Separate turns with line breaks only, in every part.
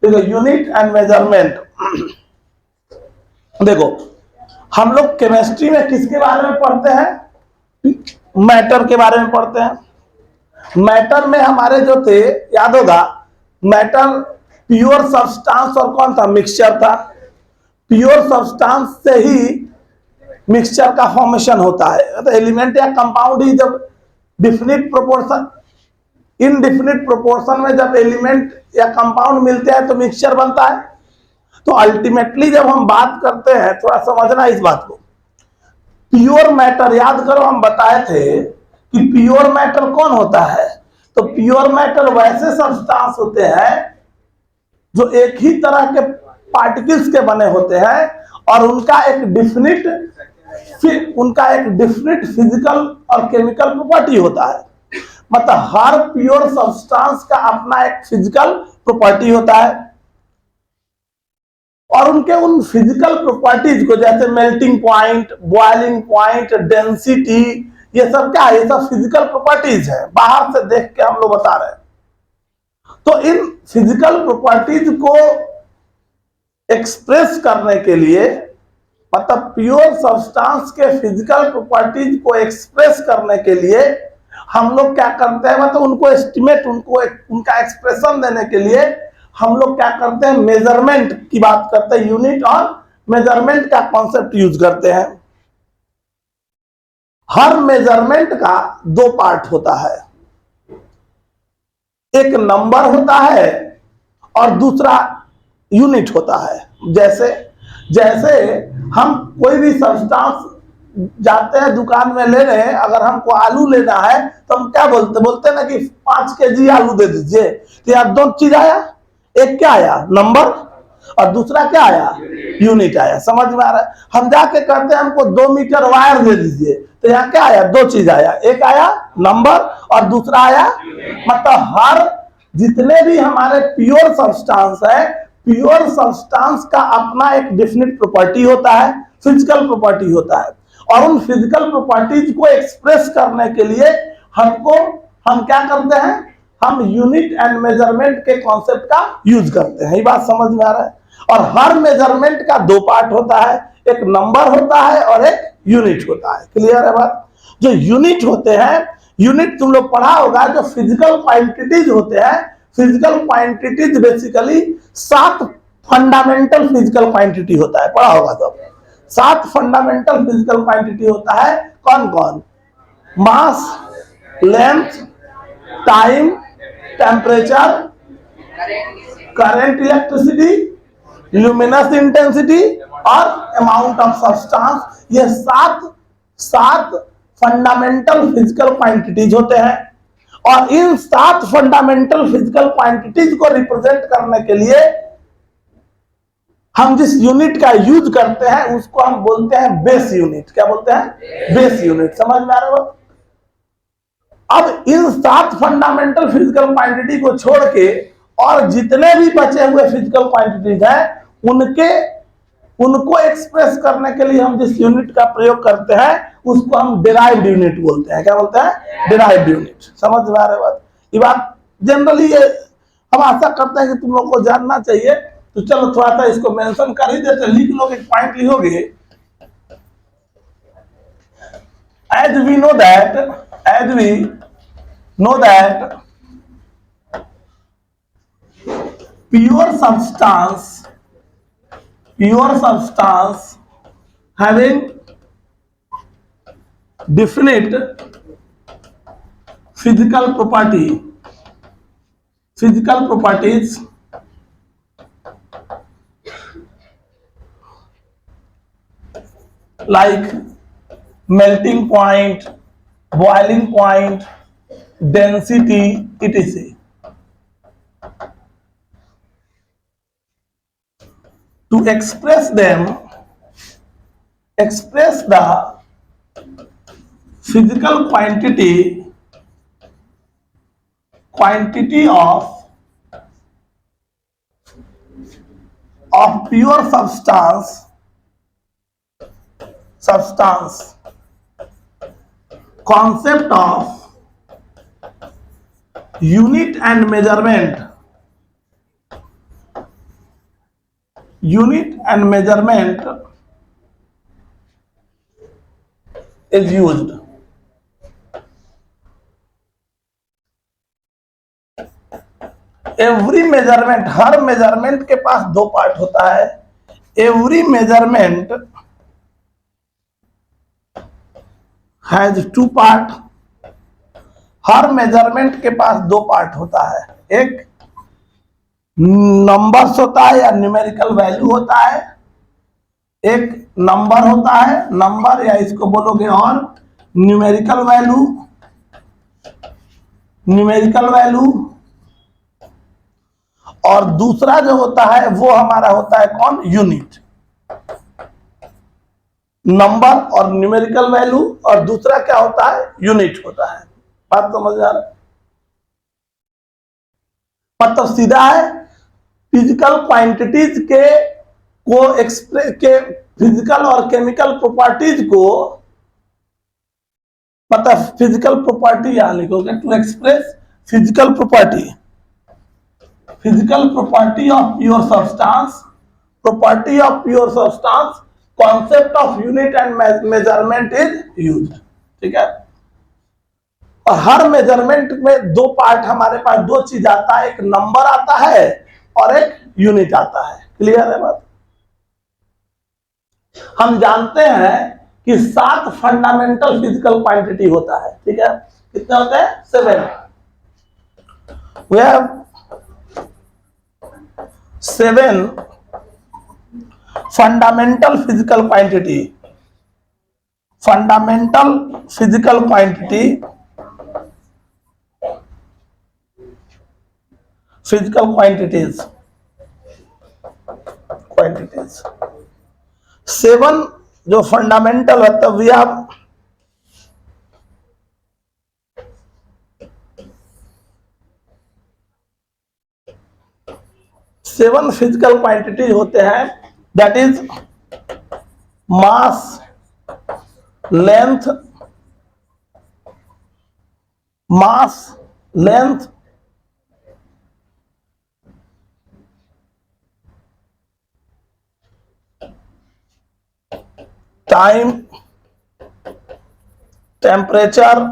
देखो unit and measurement, देखो हम लोग केमिस्ट्री में किसके बारे में पढ़ते हैं? मैटर के बारे में पढ़ते हैं। मैटर में हमारे जो थे, याद होगा, मैटर प्योर सब्सटेंस और कौन था? मिक्सचर था। प्योर सब्सटेंस से ही मिक्सचर का फॉर्मेशन होता है। तो एलिमेंट या कंपाउंड ही जब डिफिनिट प्रोपोर्शन, इनडिफिनिट प्रोपोर्शन में जब एलिमेंट या कंपाउंड मिलते हैं तो मिक्सचर बनता है। तो अल्टीमेटली जब हम बात करते हैं, थोड़ा समझना इस बात को, प्योर मैटर, याद करो हम बताए थे कि प्योर मैटर कौन होता है? तो प्योर मैटर वैसे सब्सटेंस होते हैं जो एक ही तरह के पार्टिकल्स के बने होते हैं और उनका एक डिफिनिट फिजिकल और केमिकल प्रॉपर्टी होता है। मतलब हर प्योर सब्सटेंस का अपना एक फिजिकल प्रॉपर्टी होता है और उनके उन फिजिकल प्रॉपर्टीज को, जैसे melting point, boiling point, density, ये सब क्या है? ये सब फिजिकल प्रॉपर्टीज है, बाहर से देख के हम लोग बता रहे हैं। तो इन फिजिकल प्रॉपर्टीज को एक्सप्रेस करने के लिए, मतलब प्योर सब्सटेंस के फिजिकल प्रॉपर्टीज को एक्सप्रेस करने के लिए हम लोग क्या करते हैं? मतलब उनको एस्टिमेट, उनका एक्सप्रेशन देने के लिए हम लोग क्या करते हैं? मेजरमेंट की बात करते हैं। यूनिट और मेजरमेंट का कॉन्सेप्ट यूज करते हैं। हर मेजरमेंट का दो पार्ट होता है, एक नंबर होता है और दूसरा यूनिट होता है। जैसे हम कोई भी सब्सटेंस जाते हैं दुकान में ले रहे हैं, अगर हमको आलू लेना है तो हम क्या बोलते हैं ना कि 5 केजी आलू दे दीजिए। तो यहाँ दो चीज आया, एक क्या आया? नंबर, और दूसरा क्या आया? यूनिट आया। समझ में आ रहा है? हम जाके कहते हैं हमको 2 मीटर वायर दे दीजिए, तो यहाँ क्या आया? दो चीज आया, एक आया नंबर और दूसरा आया। मतलब हर जितने भी हमारे प्योर सब्सटेंस है, प्योर सब्सटेंस का अपना एक डेफिनेट प्रॉपर्टी होता है, फिजिकल प्रॉपर्टी होता है। और उन फिजिकल प्रॉपर्टीज को एक्सप्रेस करने के लिए हम क्या करते हैं? हम यूनिट एंड मेजरमेंट के कॉन्सेप्ट का यूज करते हैं। ये बात समझ में आ रहा है? और हर मेजरमेंट का दो पार्ट होता है, एक नंबर होता है और एक यूनिट होता है। क्लियर है बात? जो यूनिट होते हैं, यूनिट तुम लोग पढ़ा होगा, जो फिजिकल क्वांटिटीज होते हैं, physical quantities basically 7 fundamental physical quantity होता है, पढ़ा होगा सब। 7 फंडामेंटल फिजिकल क्वांटिटी होता है। कौन कौन? Mass, length, time, temperature, current, electricity, luminous intensity और अमाउंट ऑफ सब्सटेंस। ये 7 फंडामेंटल फिजिकल क्वांटिटीज होते हैं। और इन 7 फंडामेंटल फिजिकल क्वांटिटीज को रिप्रेजेंट करने के लिए हम जिस यूनिट का यूज करते हैं उसको हम बोलते हैं बेस यूनिट। क्या बोलते हैं? Base unit. समझ में आ रहा है? अब इन 7 फंडामेंटल फिजिकल क्वांटिटी को छोड़ के और जितने भी बचे हुए फिजिकल क्वांटिटीज हैं, उनको एक्सप्रेस करने के लिए हम जिस यूनिट का प्रयोग करते हैं उसको हम डिराइव्ड यूनिट बोलते हैं। क्या बोलते हैं? Derived unit. समझ में आ रहा है बात? ये बात जनरली हम आशा करते हैं कि तुम लोग को जानना चाहिए। तो चलो थोड़ा सा इसको मेंशन कर ही देते, लिख लो, एक पॉइंट लिखोगे। As we know that pure substance having definite physical properties like melting point, boiling point, density, etc. To express the physical quantity of pure substance concept of unit and measurement unit and measurement is used. Every measurement, हर measurement के पास दो part होता है. Every measurement has two part. हर measurement के पास दो पार्ट होता है. एक नंबर्स होता है या न्यूमेरिकल वैल्यू होता है. एक नंबर होता है, नंबर या इसको बोलोगे और न्यूमेरिकल वैल्यू. न्यूमेरिकल वैल्यू और दूसरा जो होता है वो हमारा होता है कौन? यूनिट. नंबर और न्यूमेरिकल वैल्यू और दूसरा क्या होता है? यूनिट होता है. बात समझ आ रहा है? मतलब सीधा है, फिजिकल क्वांटिटीज के को एक्सप्रेस के फिजिकल और केमिकल प्रॉपर्टीज को, मतलब फिजिकल प्रॉपर्टी यहां लिखोगे to express physical property. Physical property of pure substance, property of pure substance, concept of unit and measurement is used. ठीक है. और हर मेजरमेंट में दो पार्ट, हमारे पास दो चीज आता है. एक नंबर आता है और एक यूनिट आता है. क्लियर है बात? हम जानते हैं कि 7 फंडामेंटल फिजिकल क्वांटिटी होता है. ठीक है. कितने होते हैं? 7. We have 7 fundamental physical quantity. Fundamental physical quantity, physical quantities 7 जो फंडामेंटल होता है. वी हैव 7 फिजिकल क्वांटिटीज होते हैं. That is mass, length, mass, length, time, temperature,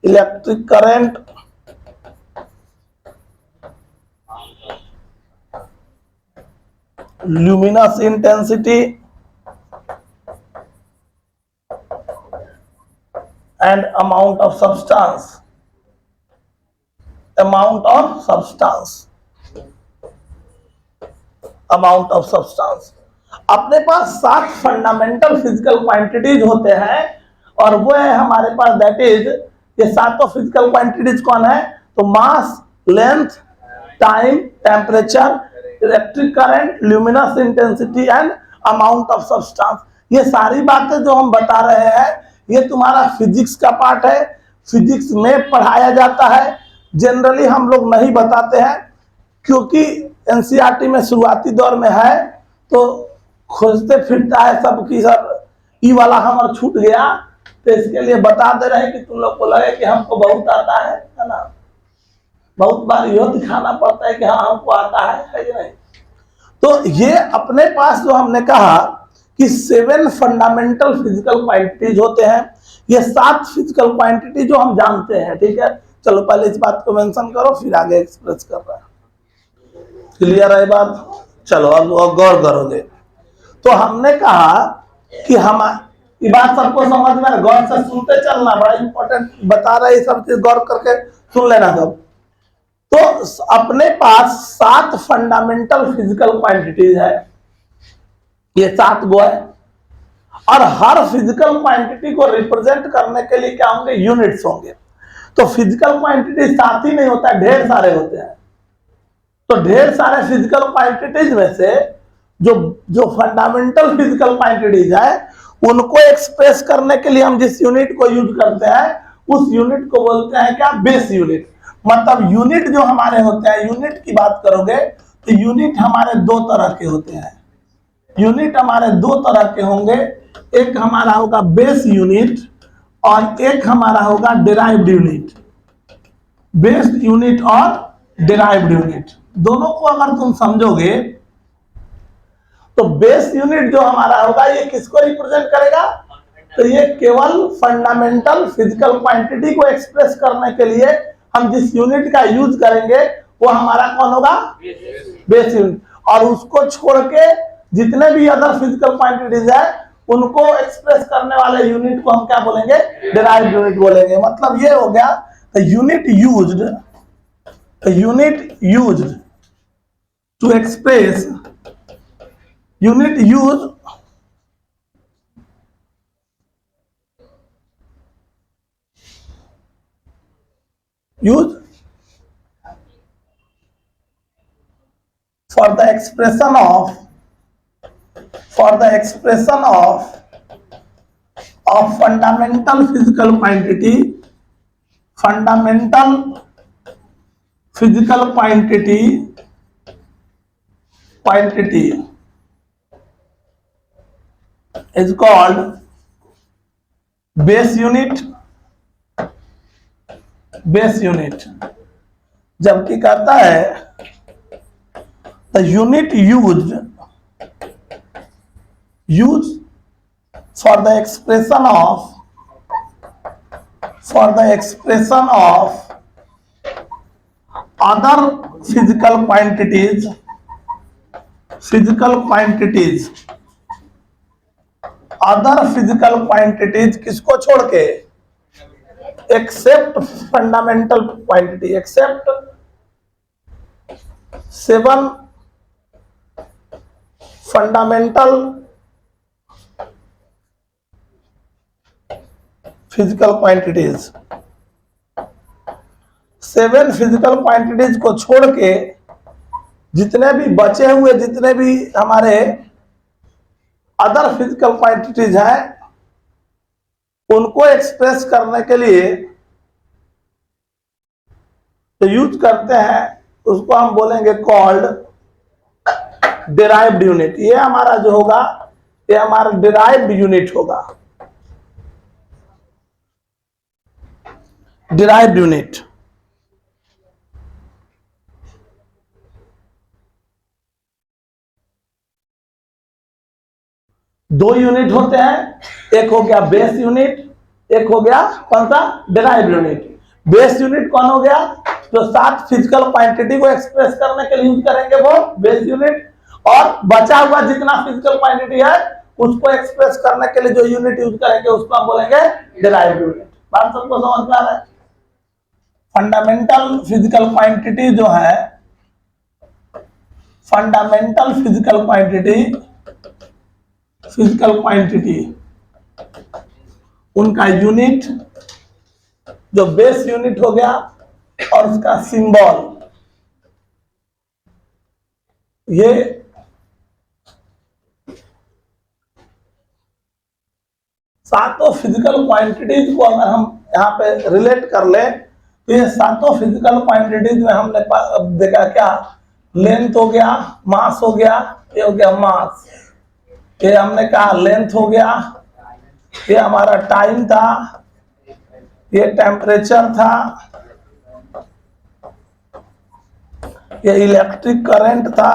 electric current, luminous intensity and amount of substance. Amount of substance. Amount of substance. अपने पास 7 fundamental physical quantities होते हैं और वो है हमारे पास, दैट इज, ये सातों फिजिकल क्वांटिटीज कौन है? तो mass, length, time, temperature, electric current, luminous intensity and amount of substance. ये सारी बातें जो हम बता रहे हैं ये तुम्हारा फिजिक्स का पार्ट है. फिजिक्स में पढ़ाया जाता है. जनरली हम लोग नहीं बताते हैं क्योंकि एनसीईआरटी में शुरुआती दौर में है तो खोजते फिरता है सब की सर ई वाला हमारा छूट गया, तो इसके लिए बता दे रहे हैं कि तुम लोग को लगे कि हमको बहुत आता है ना. बहुत बार यह दिखाना पड़ता है कि हाँ हमको आता है कि नहीं. तो ये अपने पास जो हमने कहा कि 7 फंडामेंटल फिजिकल क्वांटिटीज होते हैं. ये 7 फिजिकल क्वांटिटी जो हम जानते हैं. ठीक है. चलो पहले इस बात को मेंशन करो फिर आगे एक्सप्रेस कर रहा है. क्लियर है बात? चलो अब गौर करोगे तो हमने कहा कि हम ये बात सबको समझ में, गौर से सुनते चलना, बड़ा इंपॉर्टेंट बता रहे सब चीज, गौर करके सुन लेना सब. तो अपने पास 7 फंडामेंटल फिजिकल क्वांटिटीज है. ये 7 गो है और हर फिजिकल क्वांटिटी को रिप्रेजेंट करने के लिए क्या होंगे? यूनिट्स होंगे. तो फिजिकल क्वांटिटी 7 ही नहीं होता है, ढेर सारे होते हैं. तो ढेर सारे फिजिकल क्वांटिटीज में से जो फंडामेंटल फिजिकल क्वांटिटीज है उनको एक्सप्रेस करने के लिए हम जिस यूनिट को यूज करते हैं उस यूनिट को बोलते हैं क्या? Base unit. मतलब यूनिट जो हमारे होते हैं, यूनिट की बात करोगे तो यूनिट हमारे 2 तरह के होते हैं. यूनिट हमारे 2 तरह के होंगे. एक हमारा होगा बेस यूनिट और एक हमारा होगा डिराइव्ड यूनिट. बेस्ड यूनिट और डिराइव्ड यूनिट, दोनों को अगर तुम समझोगे तो बेस यूनिट जो हमारा होगा ये किसको रिप्रेजेंट करेगा, तो ये केवल फंडामेंटल फिजिकल क्वांटिटी को एक्सप्रेस करने के लिए हम जिस यूनिट का यूज करेंगे वो हमारा कौन होगा, बेस यूनिट। और उसको छोड़ के जितने भी अदर फिजिकल क्वांटिटीज है उनको एक्सप्रेस करने वाले यूनिट को हम क्या बोलेंगे, डिराइव्ड यूनिट बोलेंगे। मतलब ये हो गया the unit used to express unit use for the expression of fundamental physical quantity is called base unit, जबकि कहता है the unit used for the expression of other physical quantities किसको छोड़ के, except fundamental quantity, except 7 fundamental physical quantities, 7 physical quantities को छोड़ के जितने भी बचे हुए जितने भी हमारे अदर फिजिकल क्वांटिटीज हैं उनको एक्सप्रेस करने के लिए तो यूज करते हैं, उसको हम बोलेंगे कॉल्ड डिराइव्ड यूनिट। ये हमारा जो होगा ये हमारा डिराइव्ड यूनिट होगा, डिराइव्ड यूनिट। दो यूनिट होते हैं, एक हो गया बेस यूनिट, एक हो गया कौन सा, डिराइव्ड यूनिट। बेस यूनिट कौन हो गया, जो 7 फिजिकल क्वांटिटी को एक्सप्रेस करने के लिए यूज करेंगे वो बेस यूनिट, और बचा हुआ जितना फिजिकल क्वांटिटी है उसको एक्सप्रेस करने के लिए जो यूनिट यूज करेंगे उसको हम बोलेंगे डिराइव्ड यूनिट। बात सबको समझ में आ रहा है। फंडामेंटल फिजिकल क्वांटिटी जो है, फंडामेंटल फिजिकल क्वांटिटी उनका यूनिट जो बेस यूनिट हो गया और उसका सिंबल, ये सातों फिजिकल क्वांटिटीज को अगर हम यहाँ पे रिलेट कर ले तो ये सातों फिजिकल क्वांटिटीज में हमने देखा क्या, लेंथ हो गया, मास हो गया, ये हो गया मास, ये हमने कहा लेंथ हो गया, ये हमारा टाइम था, ये टेम्परेचर था, ये इलेक्ट्रिक करंट था,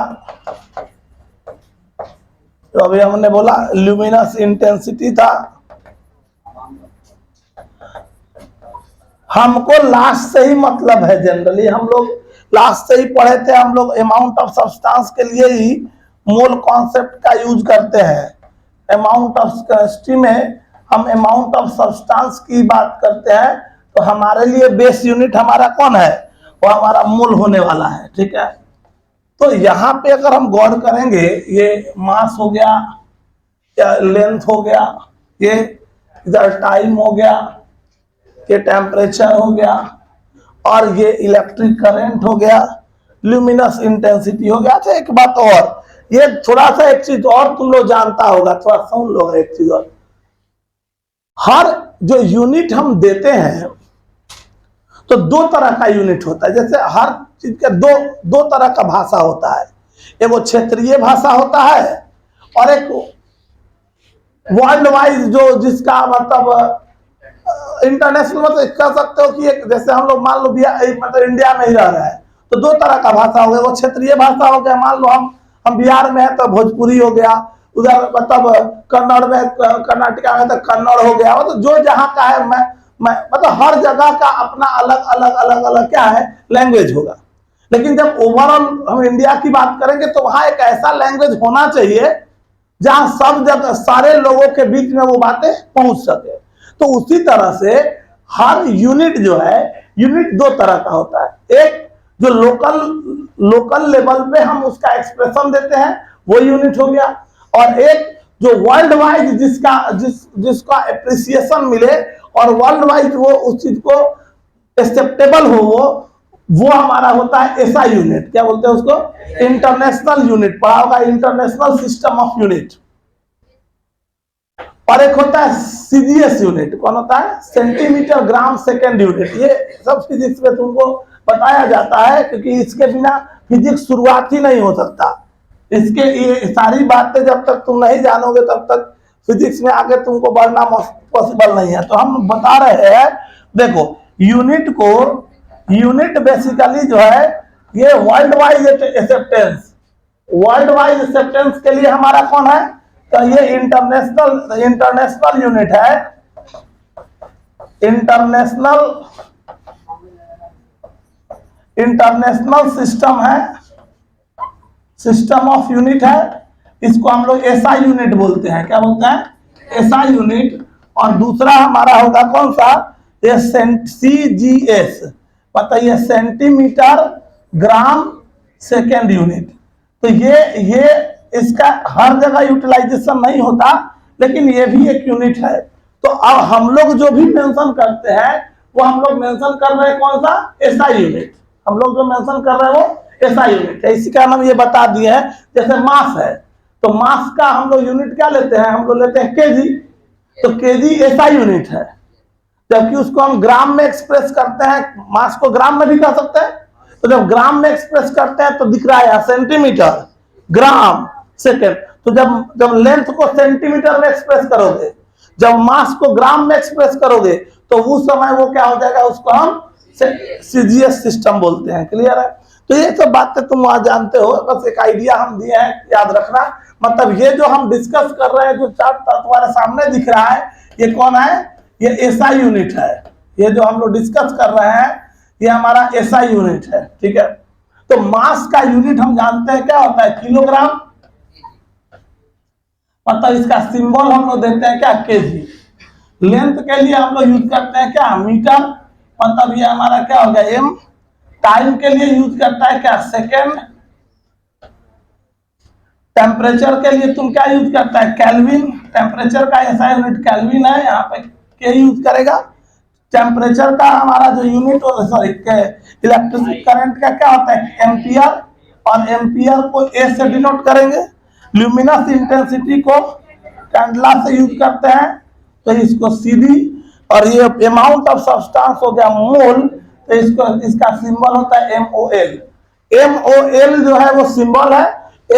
तो अभी हमने बोला ल्यूमिनस इंटेंसिटी था। हमको लास्ट से ही मतलब है, जनरली हम लोग लास्ट से ही पढ़े थे, हम लोग अमाउंट ऑफ सब्सटेंस के लिए ही मोल कॉन्सेप्ट का यूज करते हैं। अमाउंट ऑफ केमिस्ट्री में हम अमाउंट ऑफ सब्सटेंस की बात करते हैं, तो हमारे लिए बेस यूनिट हमारा कौन है, वो हमारा मोल होने वाला है, ठीक है। तो यहाँ पे अगर हम गौर करेंगे, ये मास हो गया, या लेंथ हो गया, ये इधर टाइम हो गया, ये टेम्परेचर हो गया, और ये इलेक्ट्रिक करंट हो गया, ल्यूमिनस इंटेंसिटी हो गया। अच्छा एक बात और, ये थोड़ा सा एक चीज और तुम लोग जानता होगा, थोड़ा सुन लो एक चीज और, हर जो यूनिट हम देते हैं तो 2 तरह का यूनिट होता है। जैसे हर चीज के दो तरह का भाषा होता है, एक वो क्षेत्रीय भाषा होता है और एक वर्ल्ड वाइज जो जिसका मतलब इंटरनेशनल मतलब कह सकते हो कि एक जैसे हम लोग मान लो मतलब इंडिया में ही रह रहे हैं तो दो तरह का भाषा हो गया, वो क्षेत्रीय भाषा हो गया। मान लो हम बिहार में है तो भोजपुरी हो गया, उधर मतलब कन्नड़ में कर्नाटका में तो कन्नड़ हो गया। मतलब जो जहाँ का है मैं मतलब हर जगह का अपना अलग अलग अलग अलग क्या है लैंग्वेज होगा। लेकिन जब ओवरऑल हम इंडिया की बात करेंगे तो वहां एक ऐसा लैंग्वेज होना चाहिए जहां सब जगह सारे लोगों के बीच में वो बातें पहुंच सके। तो उसी तरह से हर यूनिट जो है, यूनिट दो तरह का होता है। एक जो लोकल लेवल पे हम उसका एक्सप्रेशन देते हैं वो यूनिट हो गया, और एक जो वर्ल्ड वाइड जिसका एप्रिसिएशन मिले और वर्ल्ड वाइड वो उस चीज को एक्सेप्टेबल हो वो हमारा होता है ऐसा यूनिट। क्या बोलते हैं उसको? International unit. पढ़ा होगा इंटरनेशनल सिस्टम ऑफ यूनिट। और एक होता है सीजीएस यूनिट। कौन होता है? Centimetre gram second unit. ये सब फिजिक्स में तुमको बताया जाता है, क्योंकि इसके बिना फिजिक्स शुरुआत ही नहीं हो सकता। इसके ये सारी बातें जब तक तुम नहीं जानोगे तब तक फिजिक्स में आगे तुमको बढ़ना पॉसिबल नहीं है। तो हम बता रहे हैं, देखो यूनिट बेसिकली जो है ये वर्ल्ड वाइड एक्सेप्टेंस के लिए हमारा कौन है? तो ये इंटरनेशनल यूनिट है, इंटरनेशनल सिस्टम है, सिस्टम ऑफ यूनिट है। इसको हम लोग एसआई यूनिट बोलते हैं। क्या बोलते हैं? SI unit. और दूसरा हमारा होगा कौन सा? ये सीजीएस, बताइए, सेंटीमीटर ग्राम सेकेंड यूनिट। तो ये इसका हर जगह यूटिलाइजेशन नहीं होता, लेकिन ये भी एक यूनिट है। तो अब हम लोग जो भी मेंशन करते हैं वो हम लोग मेंशन कर रहे हैं कौन सा? SI unit. हम लोग जो मेंशन कर रहे हैं वो एसआई यूनिट है। इसी का हम ये बता दिए हैं। जैसे मास है तो मास का हम लोग यूनिट क्या लेते हैं? हम लोग लेते हैं केजी। तो केजी एसआई यूनिट है, जबकि उसको हम ग्राम में एक्सप्रेस करते हैं। मास को ग्राम में भी कर सकते हैं। तो जब ग्राम में एक्सप्रेस करते हैं तो दिख रहा है सेंटीमीटर ग्राम सेकेंड। तो जब लेंथ को सेंटीमीटर में एक्सप्रेस करोगे, जब मास को ग्राम में एक्सप्रेस करोगे, तो उस समय वो क्या हो जाएगा? उसको हम सीजीएस सिस्टम बोलते हैं। क्लियर है? तो ये सब बातें तुम वहां जानते हो, बस एक आइडिया हम दिए हैं, याद रखना। मतलब ये जो हम डिस्कस कर रहे हैं, जो चार्ट तुम्हारे सामने दिख रहा है, ये कौन है? ये एसआई यूनिट है। ये जो हम लोग डिस्कस कर रहे हैं ये हमारा एसआई यूनिट है। ठीक है? तो मास का यूनिट हम जानते हैं क्या होता है? किलोग्राम। मतलब इसका सिंबल हम लोग देते हैं क्या? केजी। लेंथ के लिए हम लोग यूज करते हैं क्या? मीटर। मतलब ये हमारा क्या हो गया? एम। टाइम के लिए यूज करता है क्या? सेकेंड। टेम्परेचर के लिए तुम क्या यूज करता है? केल्विन। टेम्परेचर का ऐसा यूनिट केल्विन है, यहाँ पे के यूज करेगा। टेम्परेचर का हमारा जो यूनिट, सॉरी, इलेक्ट्रिक करंट का क्या होता है? एम्पियर। और एम्पियर को ए से डिनोट करेंगे। ल्यूमिनस इंटेंसिटी को कैंडला से यूज करते हैं, तो इसको सीधी। और ये अमाउंट ऑफ सब्सटेंस हो गया मोल, तो इसका सिंबल होता है MOL। MOL जो है वो सिंबल है,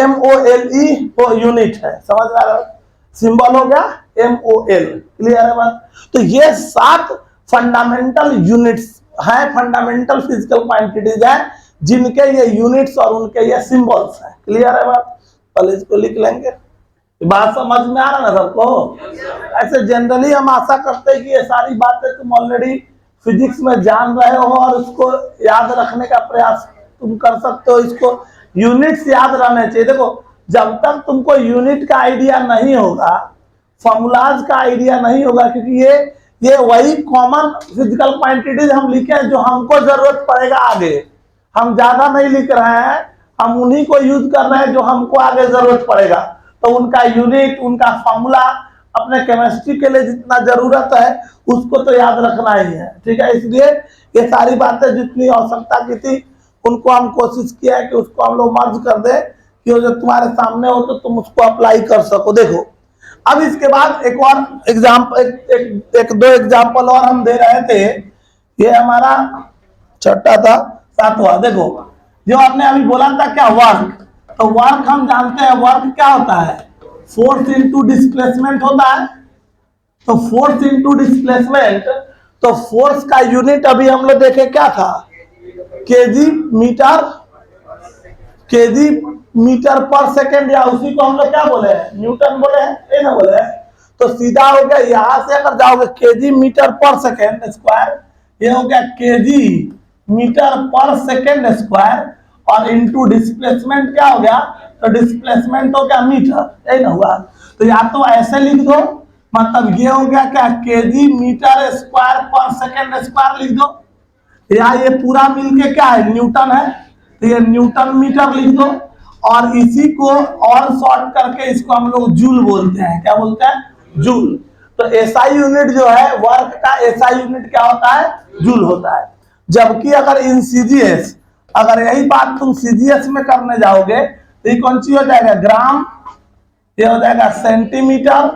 MOLE वो यूनिट है। समझ में आ रहा है? सिंबल हो गया MOL। क्लियर है बात? तो ये 7 फंडामेंटल यूनिट्स हैं, फंडामेंटल फिजिकल क्वांटिटीज हैं, जिनके ये यूनिट्स और उनके ये सिंबल्स हैं। क्लियर है बात? पहले इसको लिख लेंगे। बात समझ में आ रहा ना सबको? ऐसे जनरली हम आशा करते हैं कि ये सारी बातें तुम ऑलरेडी फिजिक्स में जान रहे हो और उसको याद रखने का प्रयास तुम कर सकते हो। इसको यूनिट्स याद रहने चाहिए। देखो, जब तक तुमको यूनिट का आइडिया नहीं होगा, फॉर्मूलाज का आइडिया नहीं होगा, क्योंकि ये वही कॉमन फिजिकल क्वांटिटीज हम लिखे हैं जो हमको जरूरत पड़ेगा आगे। हम ज्यादा नहीं लिख रहे हैं, हम उन्हीं को यूज कर रहे हैं जो हमको आगे जरूरत पड़ेगा। तो उनका यूनिट, उनका फॉर्मूला अपने केमिस्ट्री के लिए जितना जरूरत है उसको तो याद रखना ही है। ठीक है? इसलिए ये सारी बातें जितनी आवश्यकता की थी उनको हम कोशिश किया है कि उसको हम लोग मर्ज कर दे, कि वो जो तुम्हारे सामने हो तो तुम उसको अप्लाई कर सको। देखो, अब इसके बाद एक और एग्जाम्पल, एक दो एग्जाम्पल और हम दे रहे थे। ये हमारा छठा था, 7वां। देखो, जो आपने अभी बोला था क्या? वर्क। तो वर्क हम जानते हैं, वर्क क्या होता है? फोर्स इनटू डिस्प्लेसमेंट होता है। तो फोर्स इनटू डिस्प्लेसमेंट तो फोर्स का यूनिट अभी हम लोग देखे क्या था, केजी मीटर पर सेकेंड, या उसी को हम लोग क्या बोले हैं, न्यूटन बोले हैं, ये ना बोले हैं। तो सीधा हो गया, यहां से अगर जाओगे केजी मीटर पर सेकेंड स्क्वायर, ये हो गया केजी मीटर पर सेकेंड स्क्वायर, और इनटू डिस्प्लेसमेंट क्या हो गया, तो डिस्प्लेसमेंट हो गया मीटर, यही ना हुआ। तो या तो ऐसे लिख दो, मतलब ये हो गया क्या, केजी मीटर स्क्वायर पर सेकेंड स्क्वायर लिख दो, या ये पूरा मिलके क्या है, न्यूटन है, तो ये न्यूटन मीटर लिख दो, और इसी को और शॉर्ट करके इसको हम लोग जूल बोलते हैं, क्या बोलते हैं, जूल। तो एसआई यूनिट जो है वर्क का, एसआई यूनिट क्या होता है, जूल होता है। जबकि अगर इन सीजीएस, अगर यही बात तुम सीजीएस में करने जाओगे तो ये कौन सी हो जाएगा, ग्राम, ये हो जाएगा सेंटीमीटर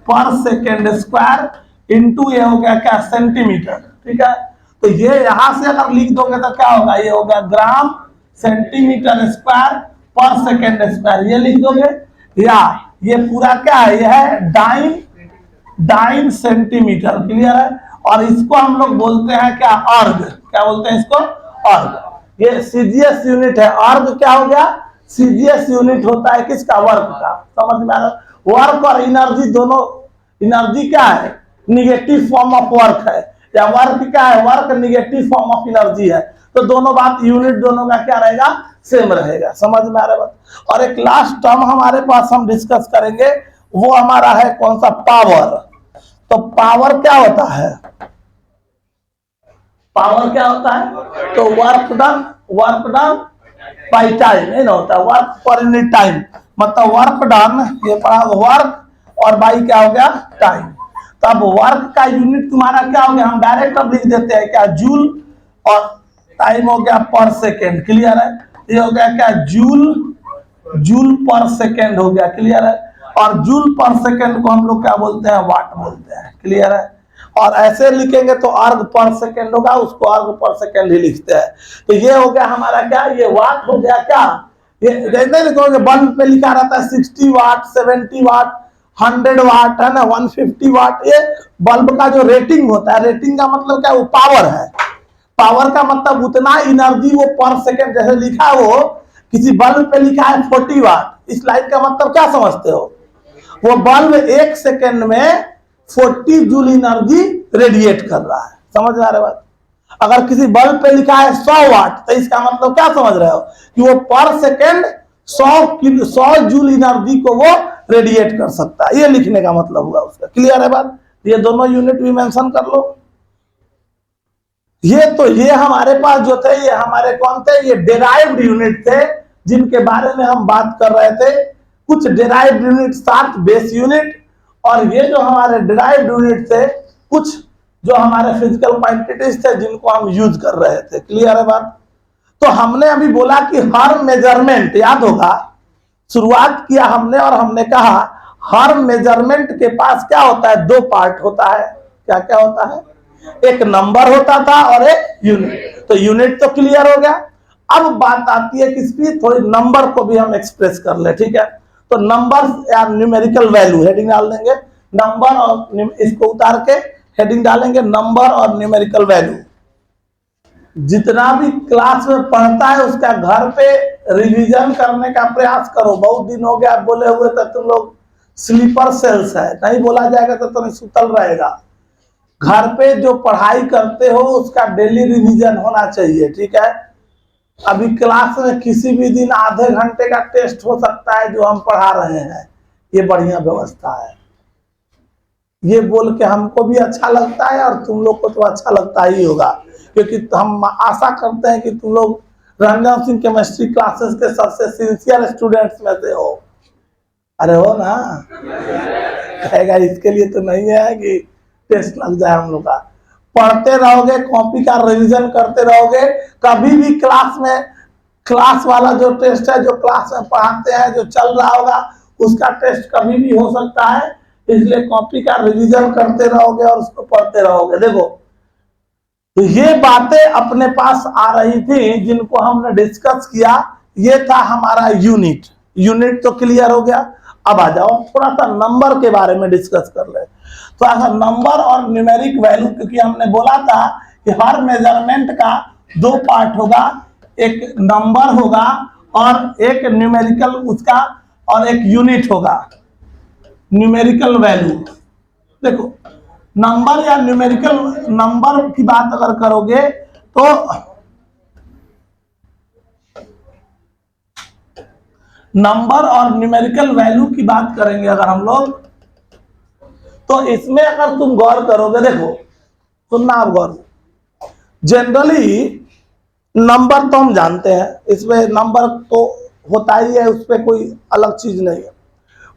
पर सेकेंड स्क्वायर, इंटू ये हो गया क्या, सेंटीमीटर, ठीक है। तो ये यहां से अगर लिख दोगे तो क्या होगा, ये हो गया ग्राम सेंटीमीटर स्क्वायर पर सेकेंड स्क्वायर, ये लिख दोगे। या ये पूरा क्या है, यह है डाइन सेंटीमीटर, क्लियर है। और इसको हम लोग बोलते हैं क्या, अर्ग, क्या बोलते हैं इसको, अर्ग। ये सीजीएस यूनिट है, अर्ग क्या हो गया, सीजीएस यूनिट होता है किसका, वर्क का, समझ में आ रहा। वर्क और एनर्जी दोनों, एनर्जी क्या है, निगेटिव फॉर्म ऑफ वर्क है, या वर्क क्या है, work negative form of energy है। तो दोनों बात, यूनिट दोनों का क्या रहेगा, सेम रहेगा, समझ में आ रहा है बात। और एक लास्ट टर्म हमारे पास हम डिस्कस करेंगे, वो हमारा है कौन सा, पावर। तो पावर क्या होता है, पावर क्या होता है, तो वर्क डन बाय टाइम, ये ना होता है, वर्क पर यूनिट टाइम, मतलब वर्क डन, ये पढ़ा वर्क और बाई क्या हो गया, टाइम। तो अब वर्क का यूनिट तुम्हारा क्या हो गया, हम डायरेक्ट अब लिख देते हैं क्या, जूल, और टाइम हो गया पर सेकेंड, क्लियर है। ये हो गया क्या, जूल पर सेकेंड हो गया, क्लियर है। और जूल पर सेकेंड को हम लोग क्या बोलते हैं, वाट बोलते हैं, क्लियर है। और ऐसे लिखेंगे तो अर्ग पर सेकेंड होगा, उसको अर्ग पर सेकेंड ही लिखते हैं। तो ये हो गया हमारा क्या, ये वाट हो गया क्या, ये जैसे लिखोगे बल्ब पे लिखा रहता है 60 वाट, 70 वाट, 100 वाट, है ना, 150 वाट, ये बल्ब का जो रेटिंग होता है, रेटिंग का मतलब क्या, वो पावर है। पावर का मतलब उतना एनर्जी वो पर सेकेंड, जैसे लिखा है वो किसी बल्ब पे लिखा है 40 वाट, इस लाइन का मतलब क्या समझते हो, वो बल्ब एक सेकेंड में 40 जूल एनर्जी रेडिएट कर रहा है, समझ में आ रहा है बात। अगर किसी बल्ब पे लिखा है 100 वाट, तो इसका मतलब क्या समझ रहे हो, कि वो पर सेकेंड 100 जूल एनर्जी को वो रेडिएट कर सकता है, ये लिखने का मतलब हुआ उसका, क्लियर है बात। ये दोनों यूनिट भी मेंशन कर लो। ये हमारे पास जो थे, ये हमारे कौन थे, ये डेराइव्ड यूनिट थे, जिनके बारे में हम बात कर रहे थे। कुछ डेराइव्ड यूनिट 7 बेस यूनिट, और ये जो हमारे डेराइव्ड यूनिट थे कुछ जो हमारे फिजिकल क्वांटिटीज थे, जिनको हम यूज कर रहे थे, क्लियर है बात। तो हमने अभी बोला कि हर मेजरमेंट, याद होगा शुरुआत किया हमने, और हमने कहा हर मेजरमेंट के पास क्या होता है, 2 पार्ट होता है, क्या क्या होता है, एक नंबर होता था और एक यूनिट। तो यूनिट तो क्लियर हो गया। अब बात आती है किसकी, थोड़ी नंबर को भी हम एक्सप्रेस कर ले, ठीक है। तो नंबर या न्यूमेरिकल वैल्यू, हेडिंग डाल देंगे नंबर, और इसको उतार के हेडिंग डालेंगे नंबर और न्यूमेरिकल वैल्यू। जितना भी क्लास में पढ़ता है उसका घर पे रिवीजन करने का प्रयास करो। बहुत दिन हो गया बोले हुए तो तुम लोग स्लीपर सेल्स है, नहीं बोला जाएगा तो तुम्हें सुतल रहेगा। घर पे जो पढ़ाई करते हो उसका डेली रिवीजन होना चाहिए, ठीक है। अभी क्लास में किसी भी दिन आधे घंटे का टेस्ट हो सकता है जो हम पढ़ा रहे हैं, ये बढ़िया व्यवस्था है। ये बोल के हमको भी अच्छा लगता है और तुम लोग को तो अच्छा लगता ही होगा, क्योंकि हम आशा करते हैं कि तुम लोग रंजन सिंह केमिस्ट्री क्लासेस के सबसे सिंसियर स्टूडेंट्स में से हो। अरे हो ना, कहेगा इसके लिए तो नहीं है कि टेस्ट लग जाए हम लोग का। पढ़ते रहोगे, कॉपी का रिवीजन करते रहोगे, कभी भी क्लास में, क्लास वाला जो टेस्ट है, जो क्लास में पढ़ाते हैं, जो चल रहा होगा, उसका टेस्ट कभी भी हो सकता है। इसलिए कॉपी का रिवीजन करते रहोगे और उसको पढ़ते रहोगे। देखो, तो ये बातें अपने पास आ रही थी जिनको हमने डिस्कस किया। ये था हमारा यूनिट। यूनिट तो क्लियर हो गया। अब आ जाओ थोड़ा सा नंबर के बारे में डिस्कस कर ले। तो अगर नंबर और न्यूमेरिक वैल्यू, क्योंकि हमने बोला था कि हर मेजरमेंट का दो पार्ट होगा, एक नंबर होगा और एक न्यूमेरिकल उसका, और एक यूनिट होगा न्यूमेरिकल वैल्यू। देखो नंबर या न्यूमेरिकल नंबर की बात अगर करोगे तो नंबर और न्यूमेरिकल वैल्यू की बात करेंगे अगर हम लोग, तो इसमें अगर तुम गौर करोगे, देखो सुनना आप गौर, जनरली नंबर तो हम जानते हैं, इसमें नंबर तो होता ही है, उस पर कोई अलग चीज नहीं है।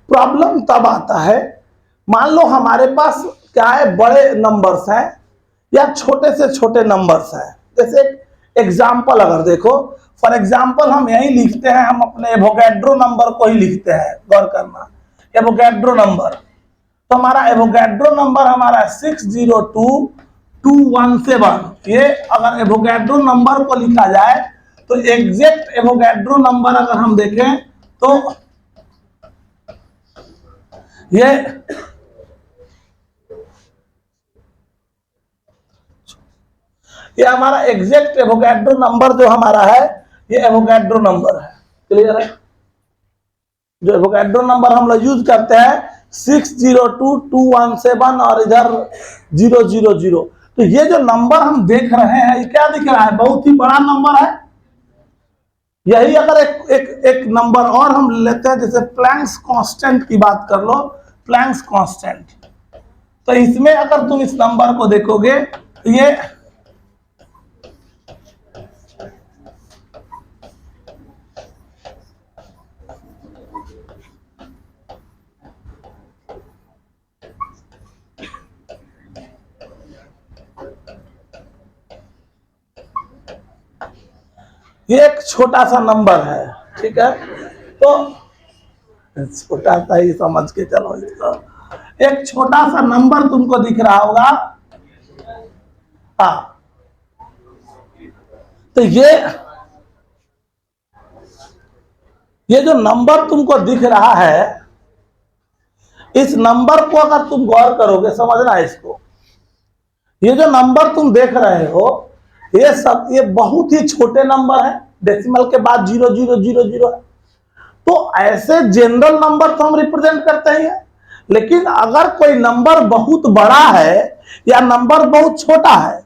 प्रॉब्लम तब आता है, मान लो हमारे पास क्या है, बड़े नंबर्स हैं या छोटे से छोटे नंबर्स हैं। जैसे एग्जाम्पल अगर देखो, फॉर एग्जाम्पल हम यही लिखते हैं, हम अपने एवोगैड्रो नंबर को ही लिखते हैं, गौर करना एवोगैड्रो नंबर। तो हमारा एवोगैड्रो नंबर हमारा 602217। ये अगर एवोगैड्रो नंबर को लिखा जाए तो एग्जैक्ट एवोगैड्रो नंबर अगर हम देखें तो ये हमारा एग्जैक्ट एवोगैड्रो नंबर जो हमारा है, ये एवोगैड्रो नंबर है। क्लियर है? जो एवोगैड्रो नंबर हम लोग यूज करते हैं 602217 और इधर 000। तो ये जो नंबर हम देख रहे हैं, ये क्या दिख रहा है, बहुत ही बड़ा नंबर है। यही अगर एक नंबर और हम लेते हैं, जैसे प्लैंक्स कांस्टेंट की बात कर लो, प्लैंक्स कांस्टेंट, तो इसमें अगर तुम इस नंबर को देखोगे तो ये एक छोटा सा नंबर है, ठीक है, तो छोटा सा ही समझ के चलो इसको। एक छोटा सा नंबर तुमको दिख रहा होगा, हाँ, तो ये जो नंबर तुमको दिख रहा है, इस नंबर को अगर तुम गौर करोगे, समझना इसको, ये जो नंबर तुम देख रहे हो, ये बहुत ही छोटे नंबर है, डेसिमल के बाद 0000 है। तो ऐसे जनरल नंबर तो हम रिप्रेजेंट करते ही हैं, लेकिन अगर कोई नंबर बहुत बड़ा है या नंबर बहुत छोटा है,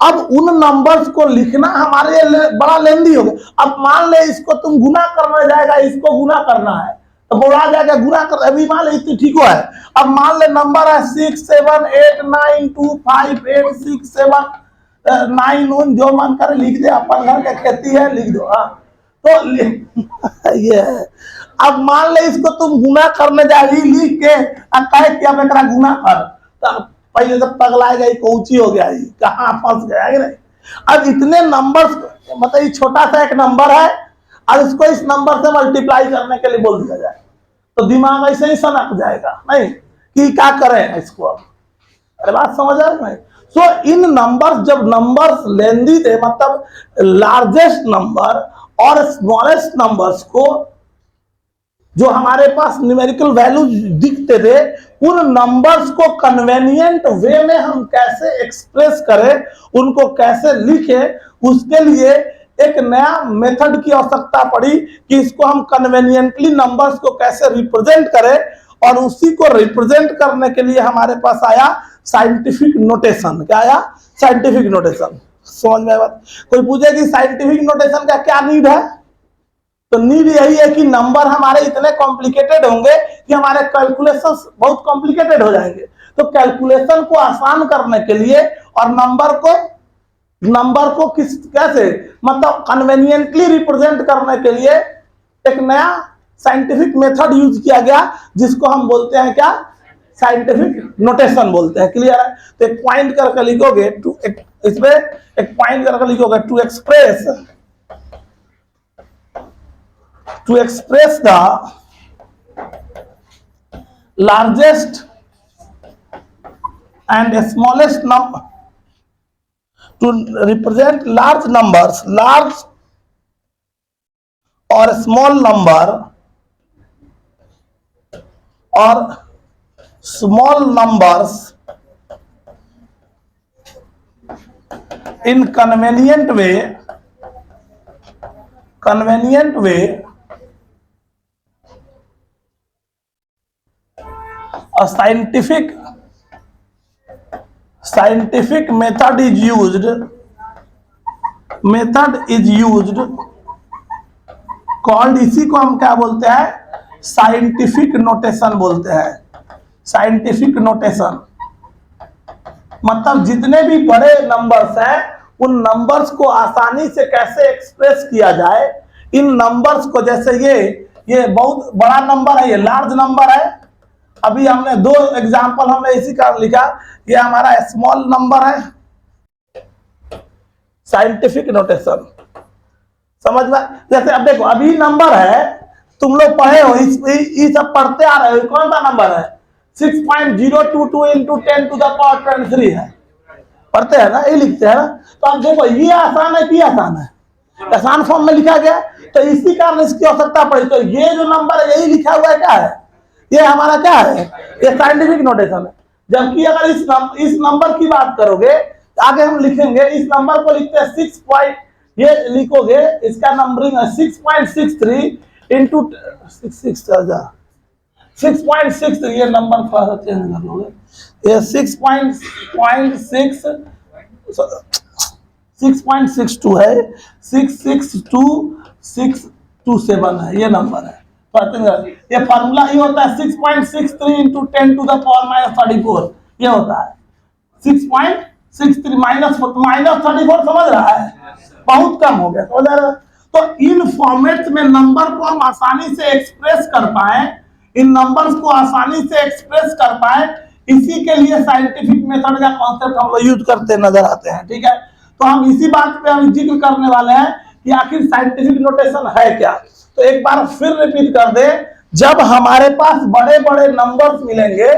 अब उन नंबर्स को लिखना हमारे लिए बड़ा लेंदी हो गया। अब मान ले इसको तुम गुना करने जाएगा, इसको गुना करना है तो बोला जाएगा गुना कर, अभी मान ले इतनी ठीक है। अब मान ले नंबर है 6789258679 जो मन करे लिख दे, अपन घर के खेती है लिख दो, हाँ तो ये है। अब मान ले इसको तुम गुना करने जाएगी, लिख के कहे कि अब एक गुना कर, तो पहले तो पगलाएगा, कौची हो गया, कहाँ फंस गया है नहीं। अब इतने नंबर्स, मतलब ये छोटा सा एक नंबर है और इसको इस नंबर से मल्टीप्लाई करने के लिए बोल दिया जाए तो दिमाग ऐसे ही सनक जाएगा नहीं कि क्या करें इसको। अरे बात समझ आ रही है? सो इन नंबर्स, जब नंबर्स लेंदी थे, मतलब लार्जेस्ट नंबर और स्मॉलेस्ट नंबर्स को, जो हमारे पास न्यूमेरिकल वैल्यू दिखते थे, उन नंबर्स को कन्वेनिएंट वे में हम कैसे एक्सप्रेस करें, उनको कैसे लिखें, उसके लिए एक नया मेथड की आवश्यकता पड़ी कि इसको हम कन्वेनिएंटली नंबर्स को कैसे रिप्रेजेंट करें। और उसी को रिप्रेजेंट करने के लिए हमारे पास आया साइंटिफिक नोटेशन। क्या आया? Scientific notation. समझ में बात? कोई पूछे कि साइंटिफिक नोटेशन का क्या नीड है, तो नीड यही है कि नंबर हमारे इतने कॉम्प्लिकेटेड होंगे कि हमारे कैलकुलेशंस बहुत कॉम्प्लिकेटेड हो जाएंगे। तो कैलकुलेशन को आसान करने के लिए और नंबर को कैसे, मतलब कन्वेनिएंटली रिप्रेजेंट करने के लिए एक नया साइंटिफिक मेथड यूज किया गया, जिसको हम बोलते हैं क्या? साइंटिफिक नोटेशन बोलते हैं। क्लियर है? तो एक पॉइंट करके लिखोगे, इसमें एक पॉइंट करके लिखोगे, to express the largest and smallest number, to represent large numbers, large or small number or small numbers in convenient way a scientific method is used called, इसी को हम क्या बोलते हैं, साइंटिफिक नोटेशन बोलते हैं। साइंटिफिक नोटेशन मतलब जितने भी बड़े नंबर्स हैं उन नंबर्स को आसानी से कैसे एक्सप्रेस किया जाए। इन नंबर्स को, जैसे ये बहुत बड़ा नंबर है, ये लार्ज नंबर है। अभी हमने दो एग्जांपल हमने इसी का लिखा, ये हमारा स्मॉल नंबर है। साइंटिफिक नोटेशन समझ में, जैसे अब देखो अभी नंबर है, तुम लोग पढ़े हो, इस सब पढ़ते आ रहे हो, कौन सा नंबर है, 6.022 इंटू 10 टू द पावर 23 है, पढ़ते हैं ना, ये लिखते हैं ना। तो आप देखो ये आसान है कि आसान है, आसान फॉर्म में लिखा गया, तो इसी कारण इसकी आवश्यकता पड़ी। तो ये जो नंबर है यही लिखा हुआ है, क्या है, ये हमारा क्या है, ये साइंटिफिक नोटेशन है। जबकि अगर इस नंबर की बात करोगे, आगे हम लिखेंगे, इस नंबर को लिखते हैं 6. ये लिखोगे, इसका नंबरिंग है 6.63 इंटू 6.63, ये नंबर थोड़ा सा चेंज कर लोगे, ये 6.62 है, 662,627 है, ये नंबर है। ये फार्मूला ये होता है 6.63 इंटू 10 टू द पावर -34, ये होता है 6.63 -34, समझ रहा है, बहुत कम हो गया, समझ रहा है। तो इन फॉर्मेट में नंबर को हम आसानी से एक्सप्रेस कर पाए, इन नंबर्स को आसानी से एक्सप्रेस कर पाए, इसी के लिए साइंटिफिक मेथड का कॉन्सेप्ट हम लोग यूज करते नजर आते हैं। ठीक है, तो हम इसी बात पे हम जिक्र करने वाले हैं कि आखिर साइंटिफिक नोटेशन है क्या। तो एक बार फिर रिपीट कर दे, जब हमारे पास बड़े बड़े नंबर्स मिलेंगे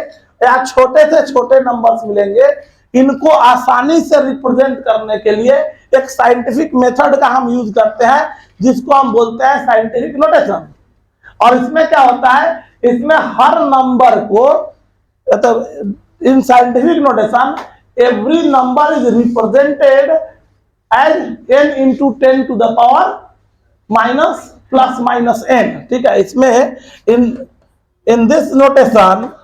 या छोटे से छोटे नंबर्स मिलेंगे, इनको आसानी से रिप्रेजेंट करने के लिए एक साइंटिफिक मेथड का हम यूज करते हैं, जिसको हम बोलते हैं साइंटिफिक नोटेशन। और इसमें क्या होता है, इसमें हर नंबर को, मतलब in scientific notation every number is represented as n into 10 to the power ±n। ठीक है, इसमें in this notation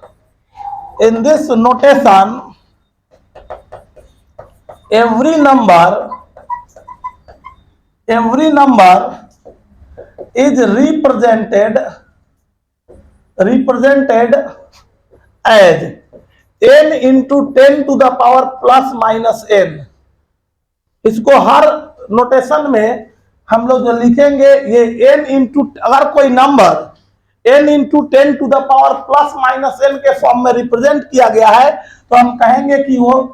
every number is represented as n into 10 to the power ±n। इसको हर नोटेशन में हम लोग जो लिखेंगे, ये n इंटू, अगर कोई number n into 10 to the power ±n के फॉर्म में रिप्रेजेंट किया गया है, तो हम कहेंगे कि वो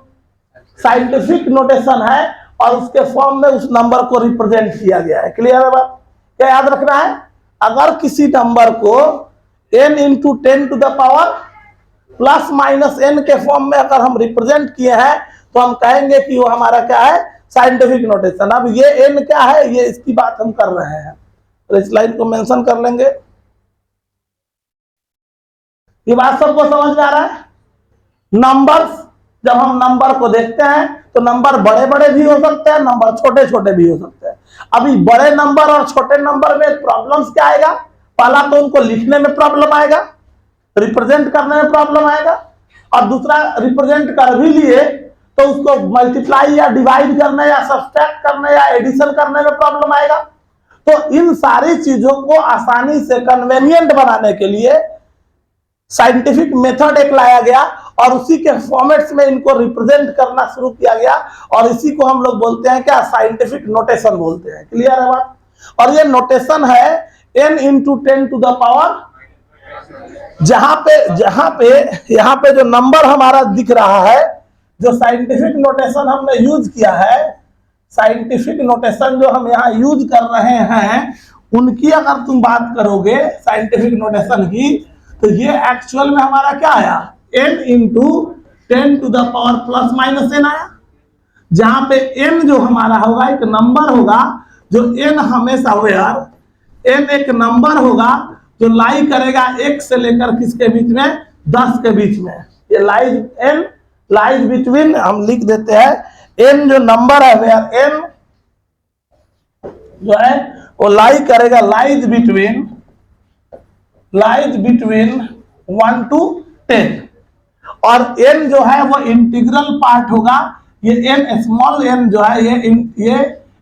साइंटिफिक नोटेशन है और उसके फॉर्म में उस नंबर को रिप्रेजेंट किया गया है। क्लियर है बात, क्या याद रखना है, अगर किसी नंबर को n into 10 to the power ±n के फॉर्म में अगर हम रिप्रेजेंट किए हैं, तो हम कहेंगे कि वो हमारा क्या है, साइंटिफिक नोटेशन। अब ये n क्या है, ये इसकी बात हम कर रहे हैं, तो इस लाइन को मेंशन कर लेंगे। ये बात सबको समझ में आ रहा है। नंबर्स, जब हम नंबर को देखते हैं तो नंबर बड़े बड़े भी हो सकते हैं, नंबर छोटे छोटे भी हो सकते हैं। अभी बड़े नंबर और छोटे नंबर में प्रॉब्लम्स क्या आएगा, पहला तो उनको लिखने में प्रॉब्लम आएगा, रिप्रेजेंट करने में प्रॉब्लम आएगा, और दूसरा रिप्रेजेंट कर भी लिए तो उसको मल्टीप्लाई या डिवाइड करने या सब्सट्रैक्ट करने या एडिशन करने में प्रॉब्लम आएगा। तो इन सारी चीजों को आसानी से कन्वेनियंट बनाने के लिए साइंटिफिक मेथड एक लाया गया और उसी के फॉर्मेट्स में इनको रिप्रेजेंट करना शुरू किया गया, और इसी को हम लोग बोलते हैं क्या, साइंटिफिक नोटेशन बोलते हैं। क्लियर है बात। और ये नोटेशन है n into 10 to the power, यहाँ पे जो नंबर हमारा दिख रहा है, जो साइंटिफिक नोटेशन हमने यूज किया है, साइंटिफिक नोटेशन जो हम यहाँ यूज कर रहे हैं, उनकी अगर तुम बात करोगे साइंटिफिक नोटेशन की, तो ये एक्चुअल में हमारा क्या आया, n into 10 to the power ±n आया। जहां पे n जो हमारा होगा एक नंबर होगा, जो n हमेशा वेयर n एक नंबर होगा जो लाई करेगा एक से लेकर किसके बीच में, 10 के बीच में, ये लाइज n लाइज बिटवीन, हम लिख देते हैं n जो नंबर है वेयर n जो है वो लाई करेगा लाइज बिटवीन 1 to 10, और n जो है वो इंटीग्रल पार्ट होगा। ये n स्मॉल n जो है ये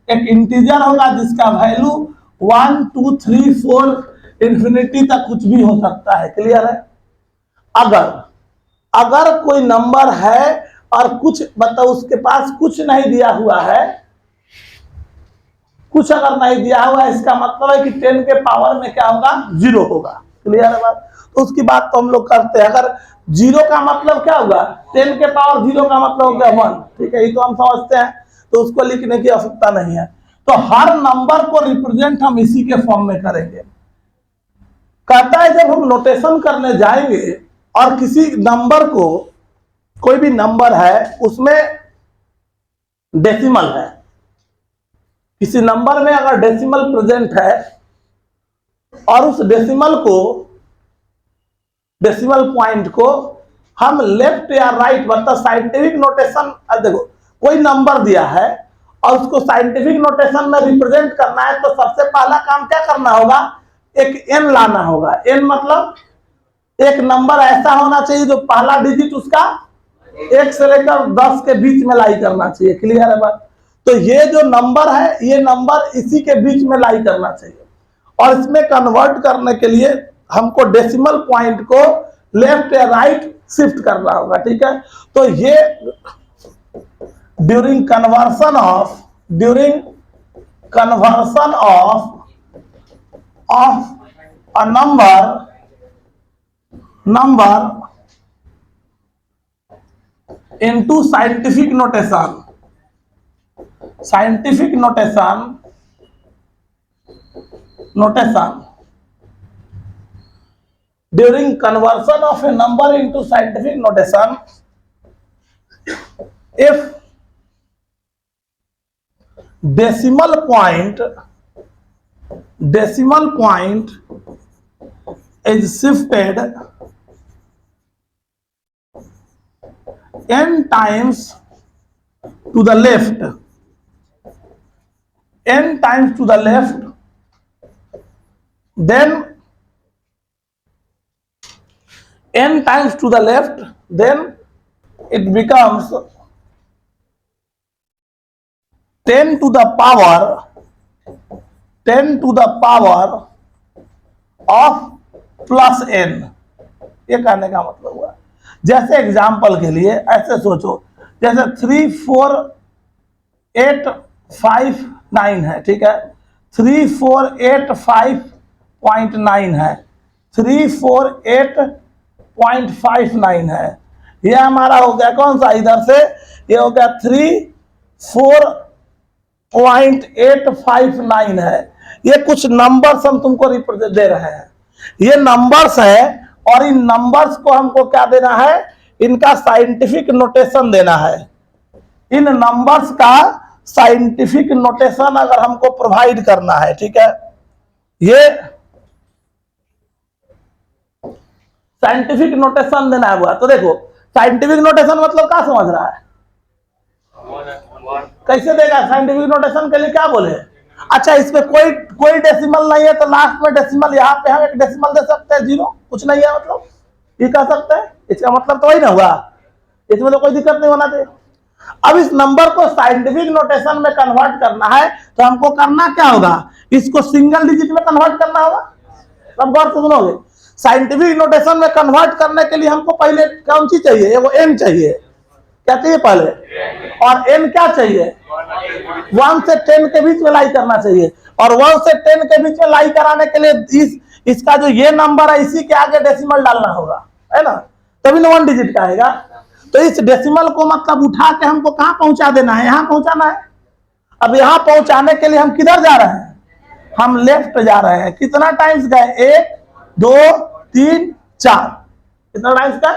एक इंटीजर होगा जिसका वैल्यू 1 2 3 4 इंफिनिटी तक कुछ भी हो सकता है। क्लियर है? अगर कोई नंबर है और कुछ मतलब उसके पास कुछ नहीं दिया हुआ है, कुछ अगर नहीं दिया हुआ है, इसका मतलब है कि 10 के पावर में क्या होगा? 0 होगा। क्लियर है बात? तो उसकी बात तो हम लोग करते हैं। अगर 0 का मतलब क्या होगा? 10 के पावर 0 का मतलब हो गया 1। ठीक है, ये तो हम समझते हैं, तो उसको लिखने की आवश्यकता नहीं है। तो हर नंबर को रिप्रेजेंट हम इसी के फॉर्म में करेंगे। कहता है जब हम नोटेशन करने जाएंगे और किसी नंबर को, कोई भी नंबर है उसमें डेसिमल है, किसी नंबर में अगर डेसिमल प्रेजेंट है और उस डेसिमल पॉइंट को हम लेफ्ट या राइट, मतलब साइंटिफिक नोटेशन, देखो कोई नंबर दिया है और उसको साइंटिफिक नोटेशन में रिप्रेजेंट करना है, तो सबसे पहला काम क्या करना होगा? एक n लाना होगा। n मतलब एक नंबर ऐसा होना चाहिए जो पहला डिजिट उसका 1 से लेकर 10 के बीच में लाई करना चाहिए। क्लियर है बात? तो ये जो नंबर है, ये नंबर इसी के बीच में लाई करना चाहिए, और इसमें कन्वर्ट करने के लिए हमको डेसिमल पॉइंट को लेफ्ट या राइट शिफ्ट करना होगा। ठीक है, तो ये during conversion of a number into scientific notation during conversion of a number into scientific notation, if decimal point is shifted n times to the left, then n times to the left, then it becomes 10 to the power of plus n। ये कहने का मतलब हुआ, जैसे example के लिए ऐसे सोचो, जैसे 3 4 8 5 9 है। ठीक है, 3 4 8 5.9 है, 3 4 8.59 है। ये हमारा हो गया कौन सा? इधर से ये हो गया 3 4.859 है। ये कुछ नंबर्स हम तुमको रिप्रेजेंट दे रहे हैं, ये नंबर्स है, और इन नंबर्स को हमको क्या देना है? इनका साइंटिफिक नोटेशन देना है। इन नंबर्स का साइंटिफिक नोटेशन अगर हमको प्रोवाइड करना है, ठीक है, ये साइंटिफिक नोटेशन देना हुआ। तो देखो साइंटिफिक नोटेशन मतलब क्या समझ रहा है? कैसे देगा? साइंटिफिक नोटेशन के लिए क्या बोले? अच्छा, इसमें कोई डेसिमल नहीं है, तो लास्ट में डेसिमल, यहाँ पे हम एक डेसिमल दे सकते हैं, 0, कुछ नहीं है, मतलब ये कह सकते हैं। इसका मतलब तो वही ना हुआ, इसमें तो कोई दिक्कत नहीं होना चाहिए। अब इस नंबर को साइंटिफिक नोटेशन में कन्वर्ट करना है, तो हमको करना क्या होगा? इसको सिंगल डिजिट में कन्वर्ट करना होगा। सब गौर से सुनोगे, साइंटिफिक नोटेशन में कन्वर्ट करने के लिए हमको पहले कौन सी चाहिए? वो n चाहिए। क्या चाहिए पहले? और n क्या चाहिए? 1 से 10 के बीच में लाई करना चाहिए, और 1 से 10 के बीच में लाई कराने के लिए इसका जो ये नंबर है, इसी के आगे डेसिमल डालना होगा, है ना, तभी ना 1 डिजिट का आएगा। तो इस डेसिमल को मतलब उठा के हमको कहाँ पहुंचा देना है? यहाँ पहुंचाना है। अब यहाँ पहुंचाने के लिए हम किधर जा रहे हैं? हम लेफ्ट जा रहे हैं। कितना टाइम्स गए? 1 2 3 4, कितना टाइम्स का?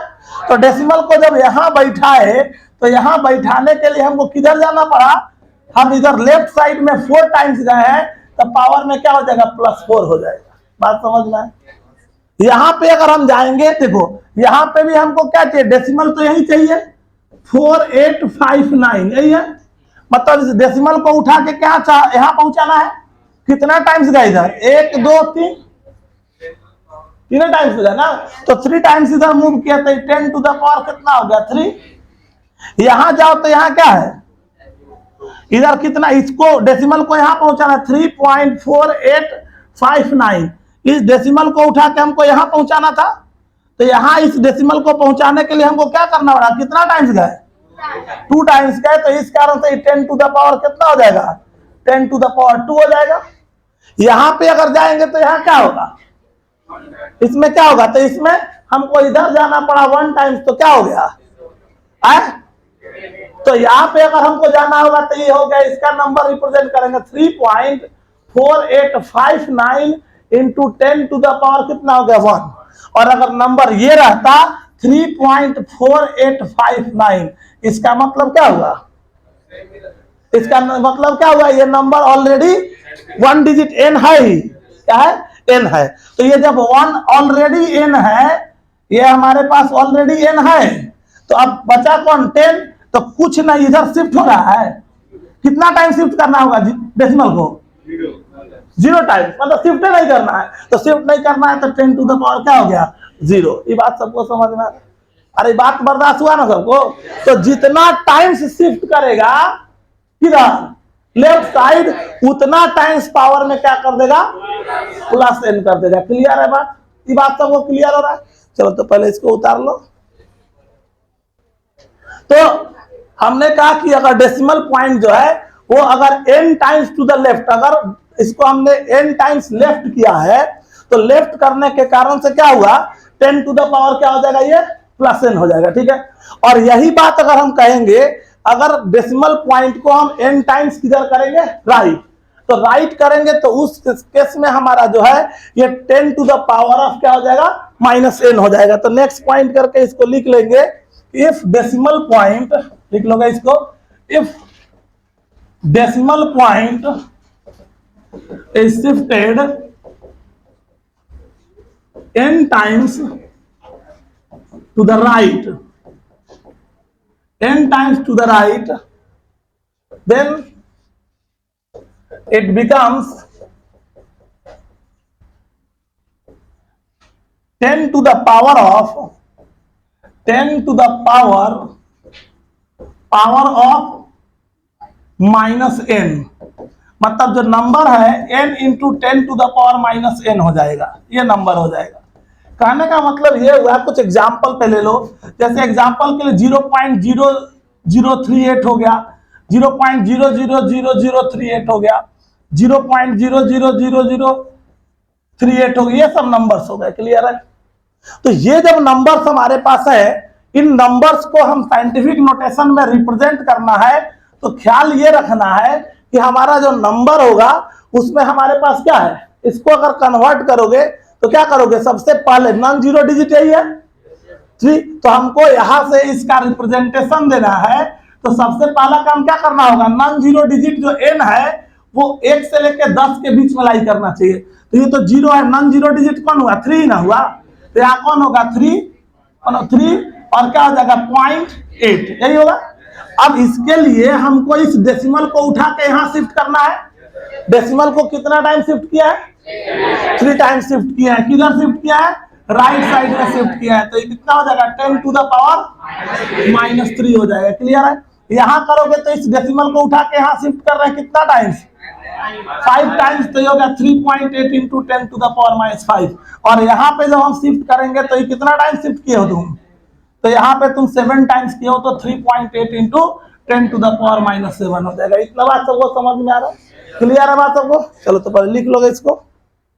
तो डेसिमल को जब यहाँ बैठाए, तो यहाँ बैठाने के लिए हमको किधर जाना पड़ा? हम इधर लेफ्ट साइड में 4 टाइम्स गए हैं, तो पावर में क्या हो जाएगा? +4 हो जाएगा। बात समझ में? यहां पे अगर हम जाएंगे, देखो यहां पे भी हमको क्या चाहिए, डेसिमल तो यही चाहिए 4859, यही है। मतलब इस डेसिमल को उठा के क्या यहां पहुंचाना है, कितना टाइम्स गया इधर, 1 2 3 तीनों टाइम्स हो गया ना, तो 3 टाइम्स इधर मूव किया तो 10 टू द पावर कितना हो गया 3। यहां जाओ तो यहां क्या है, इधर कितना, इसको डेसिमल को यहां पहुंचाना 3.4859, इस डेसिमल को उठा के हमको यहां पहुंचाना था, तो यहां इस डेसिमल को पहुंचाने के लिए हमको क्या करना पड़ा, कितना टाइम्स गए, 2 टाइम्स गए, तो इस कारण से 10 टू द पावर कितना हो जाएगा, 10 टू द पावर 2 हो जाएगा। यहां पे अगर जाएंगे तो यहां क्या होगा, इसमें क्या होगा, तो इसमें हमको इधर जाना पड़ा 1 टाइम्स, तो क्या हो गया आए? तो यहाँ पे अगर हमको जाना होगा तो ये हो गया, इसका नंबर रिप्रेजेंट करेंगे 3.4859 इंटू 10 टू द पावर कितना हो गया 1, और अगर नंबर ये रहता 3.4859, इसका मतलब क्या हुआ, इसका मतलब क्या हुआ, ये नंबर ऑलरेडी 1 डिजिट n है ही, क्या है, n है। तो ये जब 1 ऑलरेडी n है, ये हमारे पास ऑलरेडी n है, तो अब बचा कौन 10, तो कुछ नहीं इधर शिफ्ट हो रहा है, कितना टाइम शिफ्ट करना होगा डेसिमल को, 0 टाइम, मतलब शिफ्ट नहीं करना है, तो शिफ्ट नहीं करना है तो 10 टू द पावर क्या हो गया 0। ये बात सबको समझ में, अरे बात बर्दाश्त हुआ ना सबको। तो जितना टाइम्स शिफ्ट करेगा किधर लेफ्ट साइड, उतना टाइम्स पावर में क्या कर देगा, प्लस n कर देगा। क्लियर है बात, ये बात सबको क्लियर हो रहा है। चलो तो पहले इसको उतार लो। तो हमने कहा कि अगर डेसिमल पॉइंट जो है वो अगर n times to the left, अगर इसको हमने n टाइम्स लेफ्ट किया है, तो लेफ्ट करने के कारण से क्या हुआ, 10 टू द पावर क्या हो जाएगा, ये प्लस n हो जाएगा, ठीक है। और यही बात अगर हम कहेंगे, अगर डेसिमल पॉइंट को हम n टाइम्स किधर करेंगे, राइट, तो राइट करेंगे तो उस केस में हमारा जो है ये 10 टू द पावर ऑफ क्या हो जाएगा, -n हो जाएगा। तो नेक्स्ट पॉइंट करके इसको लिख लेंगे, इफ डेसिमल पॉइंट, लिख लोगे इसको, if decimal point is shifted n times to the right, n times to the right, then it becomes 10 to the power of -n, मतलब जो नंबर है n into 10 to the power -n हो जाएगा, ये number हो जाएगा। कहने का मतलब ये हुआ, कुछ एग्जाम्पल पे ले लो, जैसे एग्जाम्पल के लिए 0.0038 हो गया, 0.000038 हो गया, 0.000038 हो गया, ये सब नंबर्स हो गए। क्लियर है। तो ये जब नंबर्स हमारे पास है, इन नंबर्स को हम साइंटिफिक नोटेशन में रिप्रेजेंट करना है, तो ख्याल ये रखना है कि हमारा जो नंबर होगा उसमें हमारे पास क्या है, इसको अगर कन्वर्ट करोगे तो क्या करोगे, सबसे पहले नॉन जीरो डिजिट यही है 3, तो हमको यहां से इसका रिप्रेजेंटेशन देना है, तो सबसे पहला काम क्या करना होगा, नॉन जीरो डिजिट जो n है वो 1 से लेकर 10 के बीच में लाई करना चाहिए। तो ये तो 0 है, नॉन जीरो डिजिट कौन हुआ, 3 ना हुआ, तो यहाँ कौन होगा 3 और क्या हो जाएगा 0.8, यही होगा। अब इसके लिए हमको इस डेसिमल को उठा के यहाँ शिफ्ट करना है। डेसिमल को कितना टाइम शिफ्ट किया है, 3 टाइम्स शिफ्ट किया है। किधर शिफ्ट किया है, राइट साइड में शिफ्ट किया है, तो ये कितना हो जाएगा 10 टू द पावर -3 हो जाएगा। क्लियर है। यहाँ करोगे तो इस डेसिमल को उठा के यहाँ शिफ्ट कर रहे हैं कितना टाइम्स, 5 टाइम्स, तो ये हो गया 3.8 इंटू 10 टू द पावर -5। और यहाँ पे जब हम शिफ्ट करेंगे तो ये कितना टाइम शिफ्ट किए हो तुम, तो यहाँ पे तुम 7 टाइम्स किए हो, तो 3.8 इंटू 10 टू द पावर -7 हो जाएगा। इतना बात सबको समझ में आ रहा है, क्लियर है बात सबको। चलो तो पहले लिख लोगे इसको।